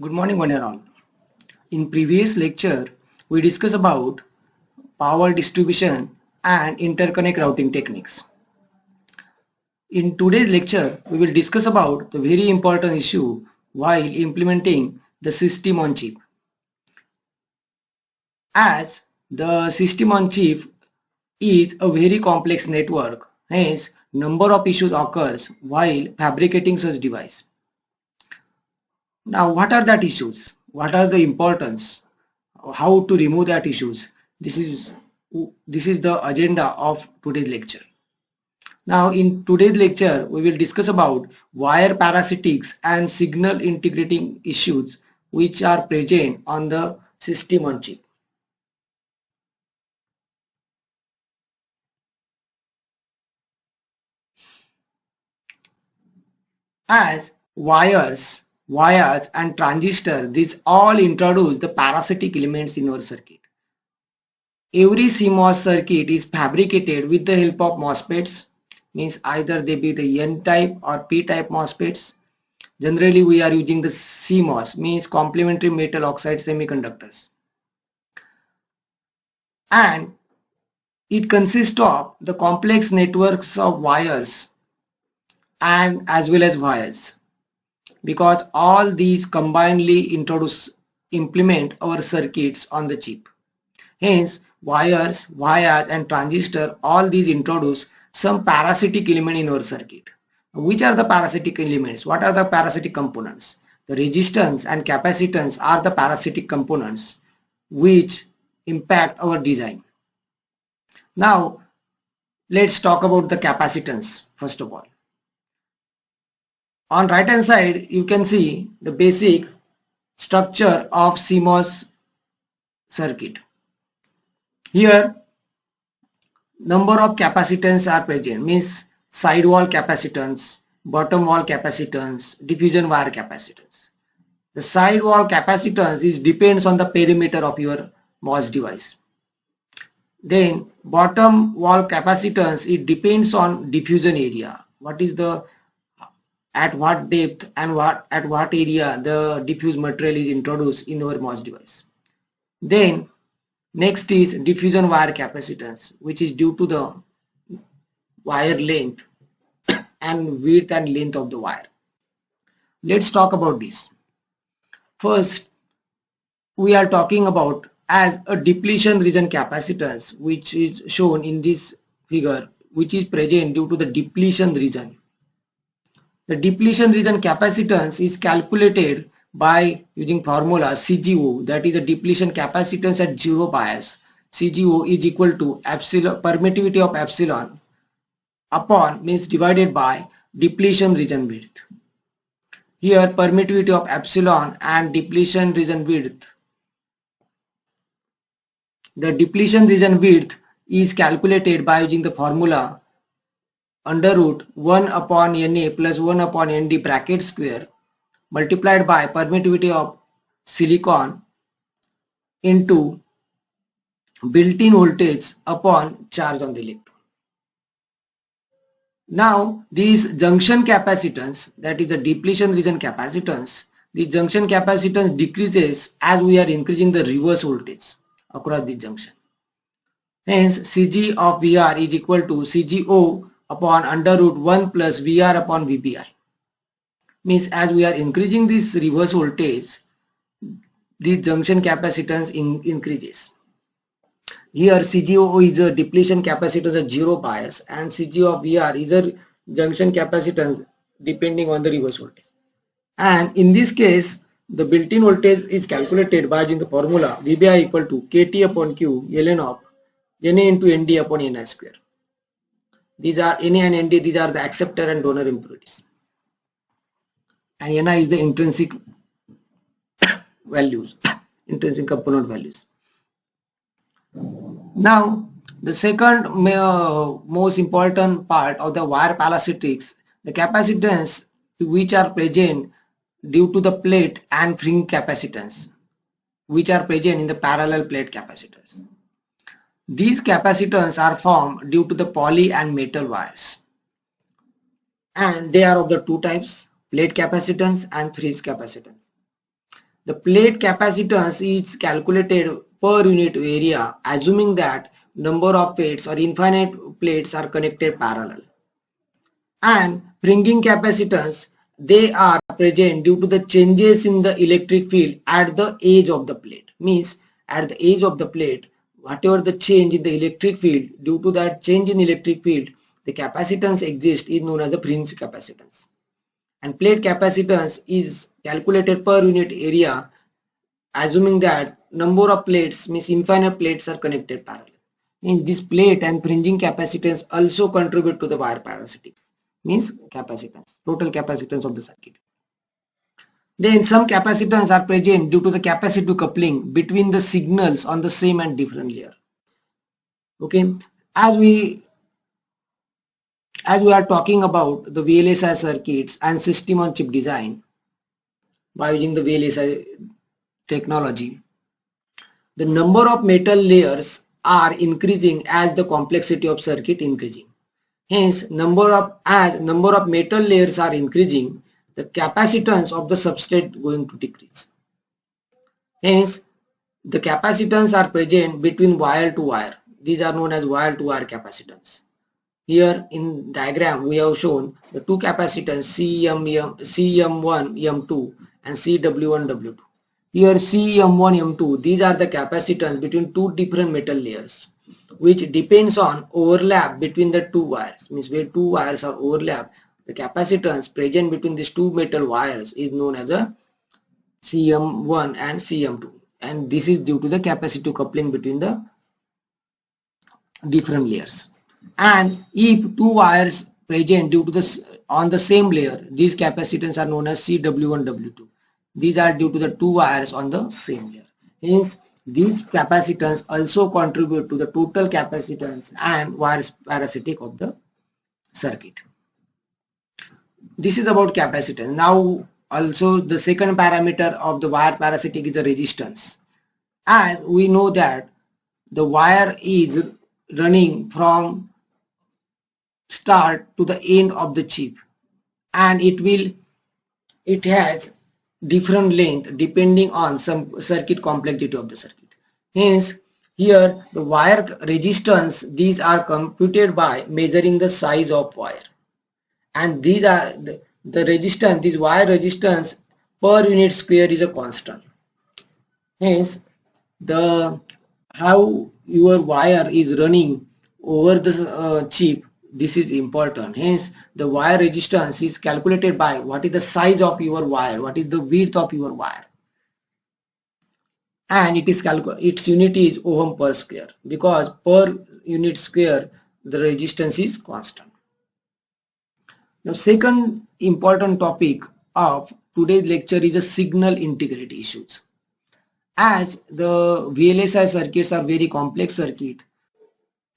Good morning, one and all. In previous lecture, we discussed about power distribution and interconnect routing techniques. In today's lecture, we will discuss about the very important issue while implementing the system on chip. As the system on chip is a very complex network, hence number of issues occurs while fabricating such device. Now, what are that issues? What are the importance? How to remove that issues? This is the agenda of today's lecture. Now, in today's lecture, we will discuss about wire parasitics and signal integrating issues which are present on the system on chip. As wires and transistor, these all introduce the parasitic elements in our circuit. Every CMOS circuit is fabricated with the help of MOSFETs, means either they be the N-type or P-type MOSFETs. Generally, we are using the CMOS, means complementary metal oxide semiconductors. And it consists of the complex networks of wires and as well as wires, because all these combinedly implement our circuits on the chip. Hence, wires and transistor, all these introduce some parasitic element in our circuit. Which are the parasitic elements? What are the parasitic components? The resistance and capacitance are the parasitic components which impact our design. Now, let's talk about the capacitance first of all. On right hand side, you can see the basic structure of CMOS circuit. Here, number of capacitance are present, means side wall capacitance, bottom wall capacitance, diffusion wire capacitance. The side wall capacitance depends on the perimeter of your MOS device. Then bottom wall capacitance, it depends on diffusion area. What is the at what depth and at what area the diffuse material is introduced in our MOS device. Then next is diffusion wire capacitance, which is due to the wire length and width and length of the wire. Let's talk about this. First, we are talking about as a depletion region capacitance, which is shown in this figure, which is present due to the depletion region. The depletion region capacitance is calculated by using formula CGO, that is a depletion capacitance at zero bias. CGO is equal to epsilon, permittivity of epsilon upon, means divided by depletion region width. Here permittivity of epsilon and depletion region width. The depletion region width is calculated by using the formula under root 1 upon Na plus 1 upon Nd bracket square multiplied by permittivity of silicon into built-in voltage upon charge on the electron. Now this junction capacitance, that is the depletion region capacitance, the junction capacitance decreases as we are increasing the reverse voltage across the junction. Hence Cg of Vr is equal to Cgo upon under root 1 plus Vr upon Vbi. Means as we are increasing this reverse voltage, the junction capacitance increases. Here CGO is a depletion capacitance at zero bias and CGO of Vr is a junction capacitance depending on the reverse voltage. And in this case, the built-in voltage is calculated by using the formula Vbi equal to Kt upon Q ln of Na into Nd upon Ni square. These are Na and Nd, these are the acceptor and donor impurities. And Ni is the intrinsic values, intrinsic component values. Now, the second most important part of the wire parasitics, the capacitance which are present due to the plate and fringe capacitance, which are present in the parallel plate capacitors. These capacitors are formed due to the poly and metal wires, and they are of the two types, plate capacitance and fringe capacitance. The plate capacitance is calculated per unit area, assuming that number of plates or infinite plates are connected parallel. And fringing capacitance, they are present due to the changes in the electric field at the edge of the plate. Means at the edge of the plate, whatever the change in the electric field, due to that change in electric field, the capacitance exists is known as the fringe capacitance. And plate capacitance is calculated per unit area, assuming that number of plates means infinite plates are connected parallel. Means this plate and fringing capacitance also contribute to the wire parasitics, means capacitance, total capacitance of the circuit. Then some capacitance are present due to the capacitive coupling between the signals on the same and different layer. Okay, as we are talking about the VLSI circuits and system on chip design by using the VLSI technology, the number of metal layers are increasing as the complexity of circuit increasing. Hence, as number of metal layers are increasing, the capacitance of the substrate going to decrease. Hence, the capacitance are present between wire to wire. These are known as wire to wire capacitance. Here in diagram we have shown the two capacitance CM1 M2 and CW1 W2. Here CM1 M2, these are the capacitance between two different metal layers, which depends on overlap between the two wires. Means where two wires are overlap, the capacitance present between these two metal wires is known as a CM1 and CM2, and this is due to the capacitive coupling between the different layers. And if two wires present due to this on the same layer, these capacitance are known as CW1 W2. These are due to the two wires on the same layer. Hence, these capacitance also contribute to the total capacitance and wire parasitic of the circuit. This is about capacitance. Now also the second parameter of the wire parasitic is the resistance. As we know that the wire is running from start to the end of the chip, and it has different length depending on some circuit complexity of the circuit. Hence, here the wire resistance, these are computed by measuring the size of wire, and these are the resistance, this wire resistance per unit square is a constant. Hence, the how your wire is running over the chip, this is important. Hence, the wire resistance is calculated by what is the size of your wire, what is the width of your wire, and its unit is ohm per square, because per unit square the resistance is constant. Now, second important topic of today's lecture is a signal integrity issues. As the VLSI circuits are very complex circuit,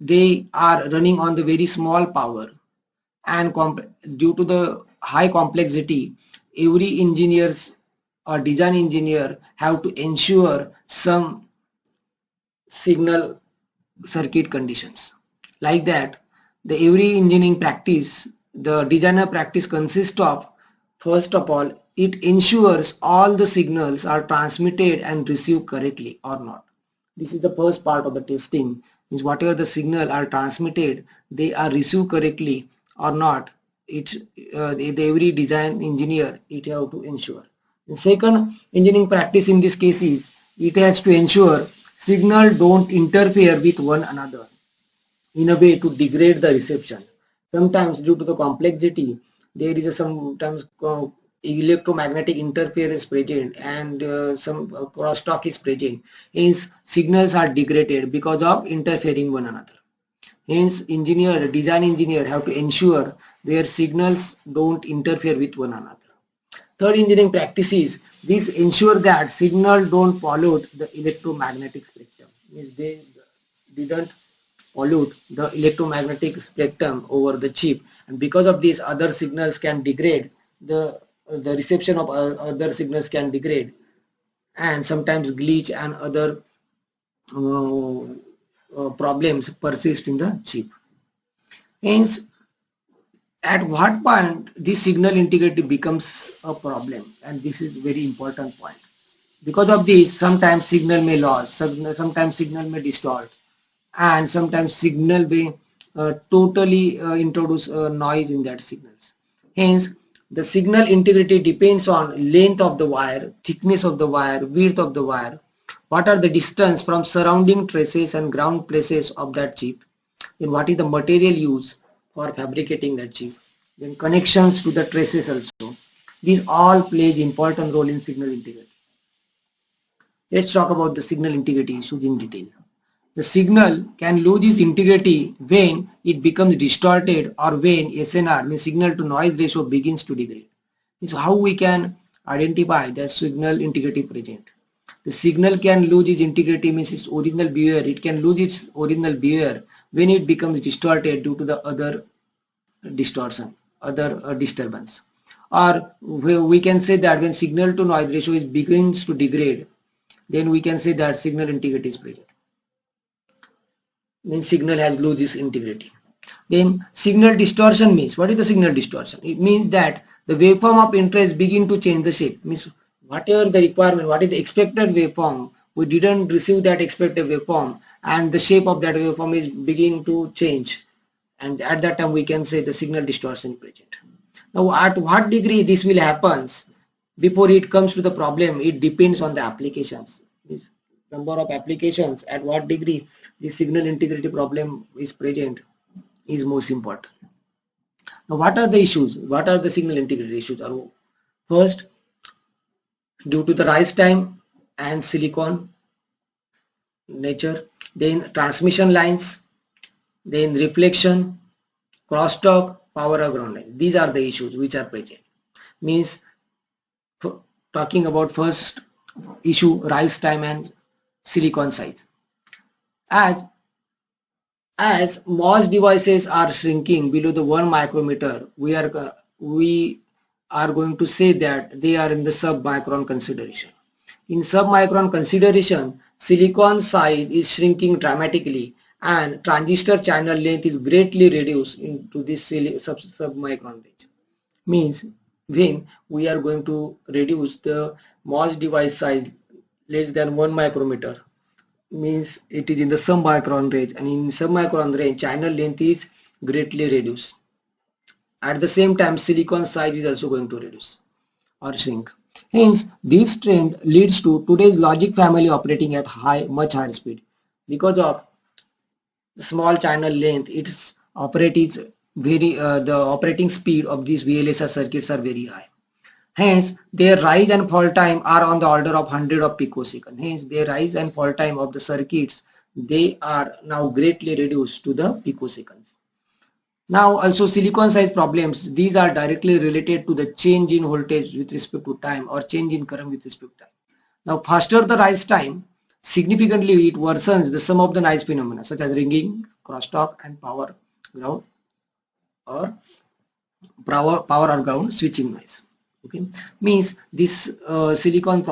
they are running on the very small power, and due to the high complexity, every engineers or design engineer have to ensure some signal circuit conditions. Like that, the every engineering practice, the designer practice consists of, first of all, it ensures all the signals are transmitted and received correctly or not. This is the first part of the testing, is whatever the signal are transmitted, they are received correctly or not. It's every design engineer, it have to ensure. The second engineering practice in this case is it has to ensure signal don't interfere with one another in a way to degrade the reception. Sometimes due to the complexity, there is a sometimes electromagnetic interference present, and some crosstalk is present. Hence, signals are degraded because of interfering one another. Hence, design engineer have to ensure their signals don't interfere with one another. Third engineering practice is this ensure that signal don't pollute the electromagnetic spectrum. Means they didn't pollute the electromagnetic spectrum over the chip, and because of this, other signals can degrade, the reception of other signals can degrade, and sometimes glitch and other problems persist in the chip. Hence, at what point this signal integrity becomes a problem, and this is very important point. Because of this, sometimes signal may lose, sometimes signal may distort, and sometimes signal may totally introduce noise in that signals. Hence, the signal integrity depends on length of the wire, thickness of the wire, width of the wire, what are the distance from surrounding traces and ground places of that chip, then what is the material used for fabricating that chip, then connections to the traces also. These all plays important role in signal integrity. Let's talk about the signal integrity issues in detail. The signal can lose its integrity when it becomes distorted or when SNR, means signal to noise ratio, begins to degrade. This is how we can identify the signal integrity present. The signal can lose its integrity, means its original behavior. It can lose its original behavior when it becomes distorted due to the other distortion, other disturbance. Or we can say that when signal to noise ratio is begins to degrade, then we can say that signal integrity is present. Means signal has lost its integrity. Then signal distortion means, what is the signal distortion? It means that the waveform of interest begin to change the shape. Means whatever the requirement, what is the expected waveform, we didn't receive that expected waveform, and the shape of that waveform is beginning to change. And at that time we can say the signal distortion present. Now at what degree this will happen before it comes to the problem, it depends on the applications. This number of applications, at what degree the signal integrity problem is present is most important. Now what are the issues? What are the signal integrity issues? First, due to the rise time and silicon nature, then transmission lines, then reflection, crosstalk, power or ground line. These are the issues which are present. Means talking about first issue, rise time and silicon size. As MOS devices are shrinking below the 1 micrometer, we are going to say that they are in the sub-micron consideration. In sub-micron consideration, silicon size is shrinking dramatically and transistor channel length is greatly reduced into this sub-micron range. Means when we are going to reduce the MOS device size less than 1 micrometer, means it is in the sub-micron range, and in sub-micron range channel length is greatly reduced. At the same time, silicon size is also going to reduce or shrink. Hence, this trend leads to today's logic family operating at much higher speed. Because of small channel length, its the operating speed of these VLSI circuits are very high. Hence, their rise and fall time are on the order of 100 of picoseconds. Hence, their rise and fall time of the circuits, they are now greatly reduced to the picoseconds. Now, also silicon size problems, these are directly related to the change in voltage with respect to time or change in current with respect to time. Now, faster the rise time, significantly it worsens the sum of the noise phenomena such as ringing, crosstalk and power or ground switching noise. Okay, means this silicon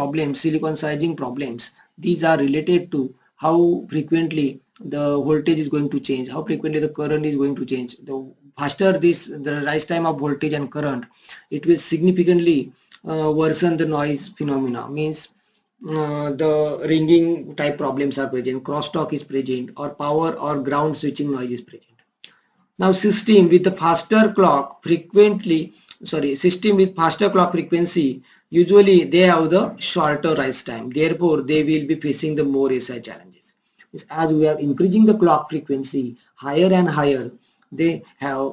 sizing problems, these are related to how frequently the voltage is going to change, how frequently the current is going to change. The faster the rise time of voltage and current, it will significantly worsen the noise phenomena. Means the ringing type problems are present, crosstalk is present, or power or ground switching noise is present. Now system with faster clock frequency, usually they have the shorter rise time. Therefore, they will be facing the more SI challenges. As we are increasing the clock frequency higher and higher, they have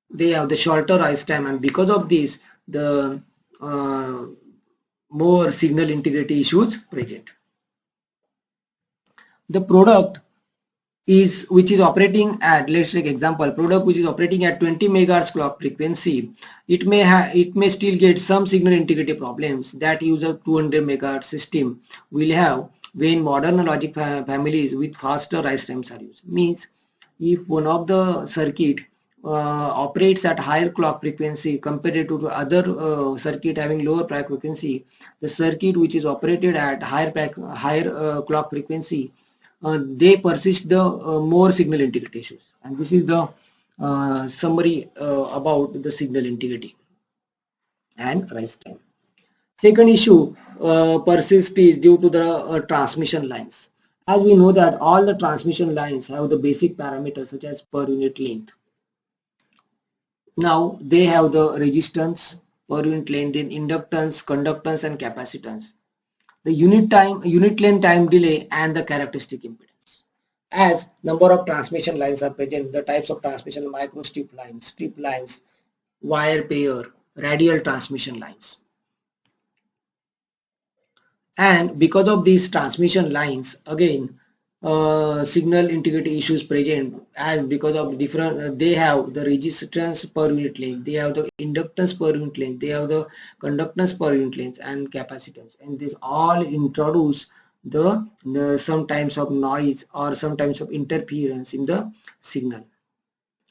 the shorter rise time, and because of this, the more signal integrity issues present. The product which is operating at, let's take example, product which is operating at 20 megahertz clock frequency, it may still get some signal integrity problems that use a 200 megahertz system will have when modern logic families with faster rise times are used. Means if one of the circuit operates at higher clock frequency compared to the other circuit having lower frequency, the circuit which is operated at higher clock frequency, they persist the more signal integrity issues. And this is the summary about the signal integrity and rise time. Second issue, persists is due to the transmission lines. As we know that all the transmission lines have the basic parameters such as per unit length. Now they have the resistance, per unit length, then inductance, conductance and capacitance. The unit length, time delay and the characteristic impedance. As number of transmission lines are present, the types of transmission: micro strip lines, wire pair, radial transmission lines. And because of these transmission lines, again signal integrity issues present, as because of different they have the resistance per unit length, they have the inductance per unit length, they have the conductance per unit length and capacitance, and this all introduce the some types of noise or some types of interference in the signal.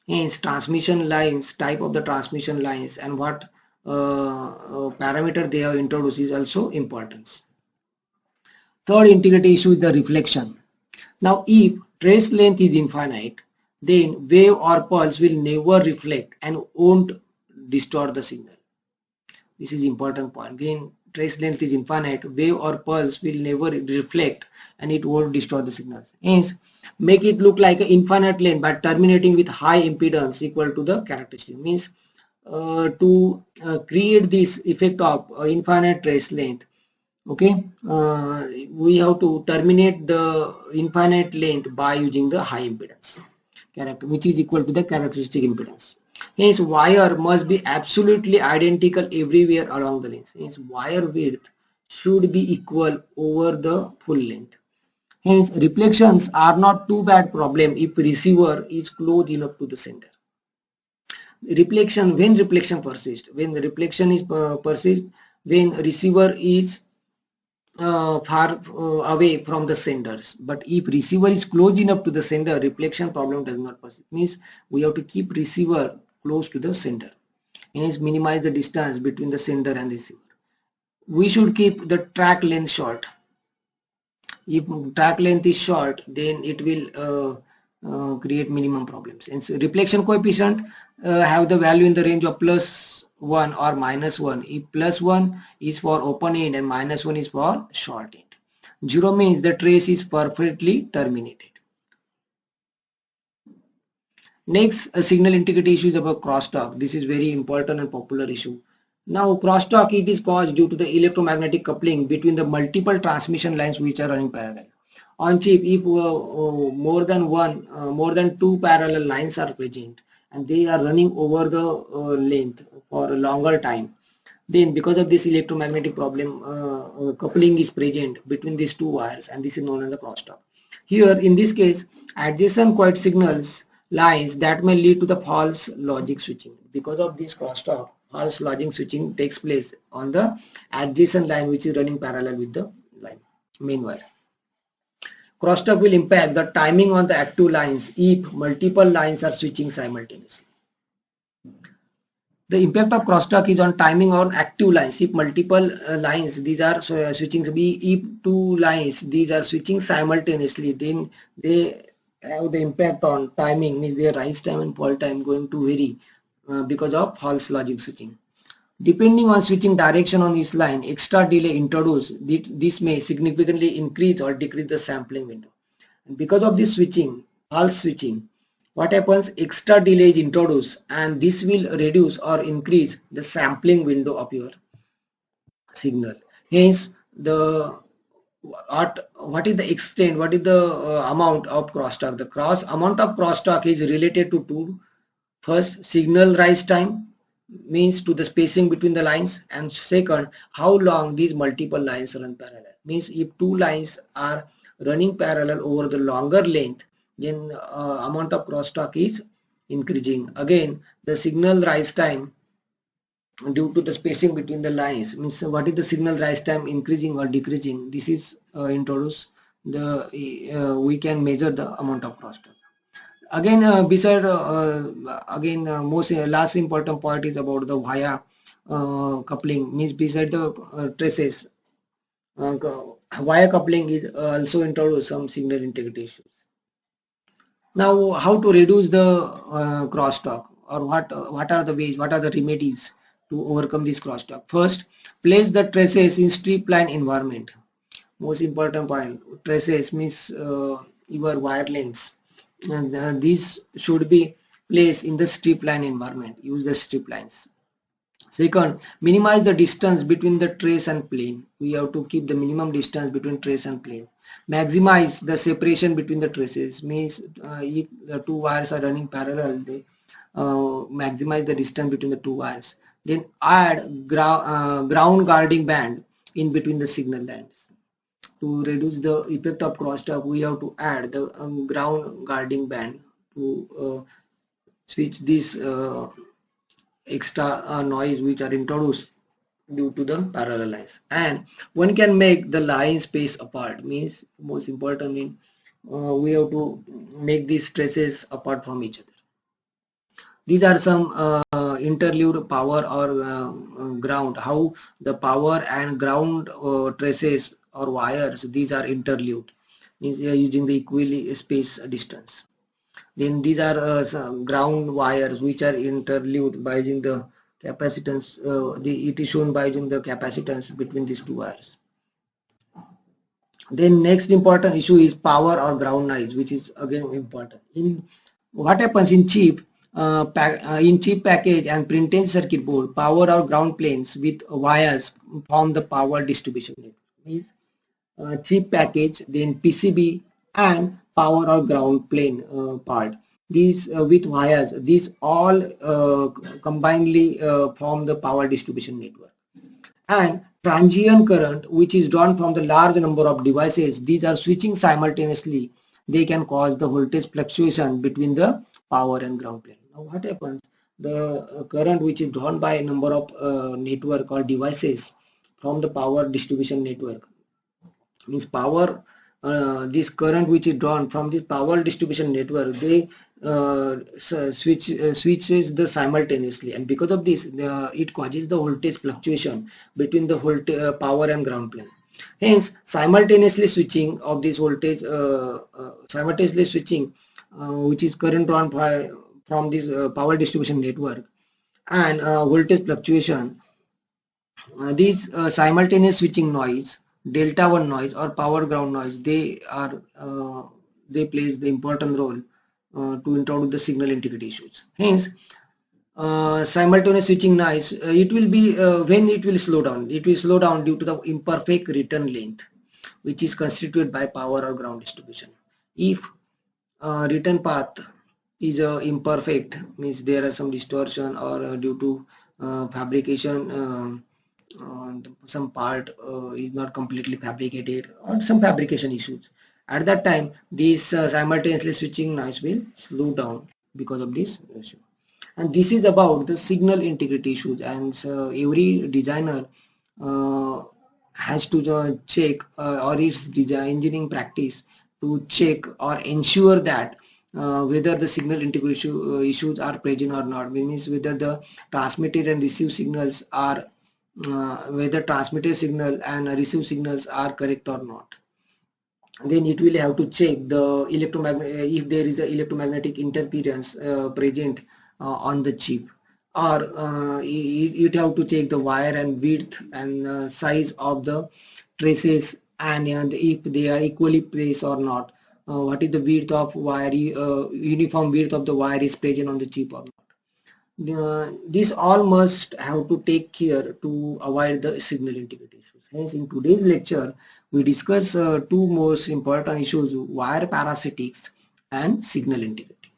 Hence transmission lines, type of the transmission lines and what parameter they have introduced is also important. Third integrity issue is the reflection. Now if trace length is infinite, then wave or pulse will never reflect and won't distort the signal. This is important point. When trace length is infinite, wave or pulse will never reflect and it won't distort the signals. Hence, make it look like an infinite length but terminating with high impedance equal to the characteristic. Means to create this effect of infinite trace length, okay, we have to terminate the infinite length by using the high impedance character, which is equal to the characteristic impedance. Hence wire must be absolutely identical everywhere along the length. Hence wire width should be equal over the full length. Hence reflections are not too bad problem if receiver is close enough to the sender. Reflection, when reflection persists, when the reflection is persist, when receiver is far away from the senders. But if receiver is close enough to the sender, reflection problem does not persist. Means we have to keep receiver close to the sender, hence minimize the distance between the sender and receiver. We should keep the track length short. If track length is short, then it will create minimum problems. And so reflection coefficient have the value in the range of +1 or -1. If +1 is for open end and -1 is for short end. 0 means the trace is perfectly terminated. Next, a signal integrity issue is about crosstalk. This is very important and popular issue. Now crosstalk, it is caused due to the electromagnetic coupling between the multiple transmission lines which are running parallel. On chip, if more than two parallel lines are present and they are running over the length for a longer time, then because of this electromagnetic problem, coupling is present between these two wires, and this is known as the crosstalk. Here in this case, adjacent quiet signals lines that may lead to the false logic switching. Because of this crosstalk, false logic switching takes place on the adjacent line which is running parallel with the line main wire. Crosstalk will impact the timing on the active lines if multiple lines are switching simultaneously. The impact of crosstalk is on timing on active lines. If multiple lines these are switching, if two lines these are switching simultaneously, then they have the impact on timing, means their rise time and fall time going to vary because of false logic switching. Depending on switching direction on each line, extra delay introduced. This may significantly increase or decrease the sampling window. And because of this switching, false switching, what happens? Extra delay is introduced, and this will reduce or increase the sampling window of your signal. Hence, what is the extent? What is the amount of crosstalk? The amount of crosstalk is related to two. First, signal rise time, means to the spacing between the lines, and second, how long these multiple lines run parallel. Means if two lines are running parallel over the longer length, then amount of crosstalk is increasing. Again, the signal rise time due to the spacing between the lines, means what is the signal rise time increasing or decreasing. This is introduced. We can measure the amount of crosstalk. Again, most last important point is about the via coupling. Means beside the traces, via coupling is also introduced some signal integrity issues. Now, how to reduce the crosstalk, or what are the ways, what are the remedies to overcome this crosstalk. First, place the traces in strip-line environment. Most important point, traces means your wire lengths, and these should be placed in the strip-line environment. Use the strip lines. Second, minimize the distance between the trace and plane. We have to keep the minimum distance between trace and plane. Maximize the separation between the traces, means if the two wires are running parallel, they maximize the distance between the two wires. Then add ground guarding band in between the signal lines. To reduce the effect of crosstalk, we have to add the ground guarding band to switch this extra noise which are introduced due to the parallel lines. And one can make the line space apart, means most important mean we have to make these traces apart from each other. These are some interlude power or ground, how the power and ground traces or wires, these are interlude, means they are using the equally space distance. Then these are some ground wires which are interlude by using the capacitance. It is shown by using the capacitance between these two wires. Then next important issue is power or ground noise, which is again important. In what happens in chip package and printed circuit board, power or ground planes with wires form the power distribution network. Means chip package, then PCB and power or ground plane part. These with wires, these all combinedly form the power distribution network. And transient current, which is drawn from the large number of devices, these are switching simultaneously. They can cause the voltage fluctuation between the power and ground plane. Now what happens? The current which is drawn by a number of network or devices from the power distribution network, means power, this current which is drawn from this power distribution network, they switches the simultaneously, and because of this it causes the voltage fluctuation between the power and ground plane. Hence simultaneously switching of this voltage, which is current drawn from this power distribution network and voltage fluctuation, these simultaneous switching noise, delta 1 noise or power ground noise, they plays the important role to introduce the signal integrity issues. Hence simultaneous switching noise, it will be when it will slow down, due to the imperfect return length which is constituted by power or ground distribution. If return path is imperfect, means there are some distortion or due to fabrication, some part is not completely fabricated or some fabrication issues. At that time, this simultaneously switching noise will slow down because of this issue. And this is about the signal integrity issues, and every designer has to check or its design engineering practice to check or ensure that whether the signal integrity issues are present or not, means whether the transmitted and received signals are whether transmitted signal and received signals are correct or not. Then it will have to check the electromagnetic, if there is a electromagnetic interference present on the chip, or you have to check the wire and width and size of the traces, and if they are equally placed or not. What is the width of wire, uniform width of the wire is present on the chip or not. This all must have to take care to avoid the signal integrity issues. Hence, in today's lecture, we discuss two most important issues: wire parasitics and signal integrity.